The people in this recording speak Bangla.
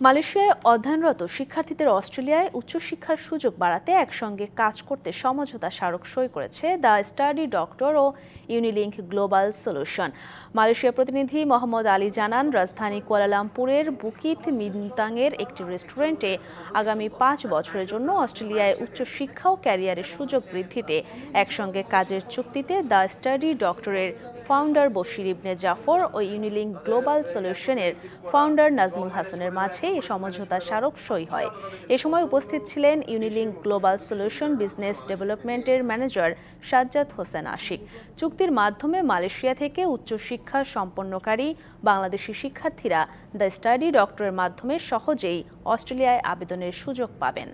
মালয়েশিয়ায় অধ্যয়নরত শিক্ষার্থীদের অস্ট্রেলিয়ায় উচ্চশিক্ষার সুযোগ বাড়াতে একসঙ্গে কাজ করতে সমঝোতা স্মারক সই করেছে দ্য স্টাডি ডক্টর ও ইউনিলিংক গ্লোবাল সলিউশন। মালয়েশিয়া প্রতিনিধি মোহাম্মদ আলী জানান, রাজধানী কুয়ালালামপুরের বুকিত মিন্তাংয়ের একটি রেস্টুরেন্টে আগামী 5 বছরের জন্য অস্ট্রেলিয়ায় উচ্চশিক্ষা ও ক্যারিয়ারের সুযোগ বৃদ্ধিতে একসঙ্গে কাজের চুক্তিতে দ্য স্টাডি ডক্টরের ফাউন্ডার বশির ইবনে জাফর ও ইউনিলিংক গ্লোবাল সলিউশনের ফাউন্ডার নাজমুল হাসানের মাঝে এই সমঝোতা স্মারক সই হয়। এ সময় উপস্থিত ছিলেন ইউনিলিংক গ্লোবাল সলিউশন বিজনেস ডেভেলপমেন্টের ম্যানেজার সাজ্জাদ হোসেন আশিক। চুক্তির মাধ্যমে মালয়েশিয়া থেকে উচ্চশিক্ষা সম্পন্নকারী বাংলাদেশি শিক্ষার্থীরা দ্য স্টাডি ডক্টরের মাধ্যমে সহজেই অস্ট্রেলিয়ায় আবেদনের সুযোগ পাবেন।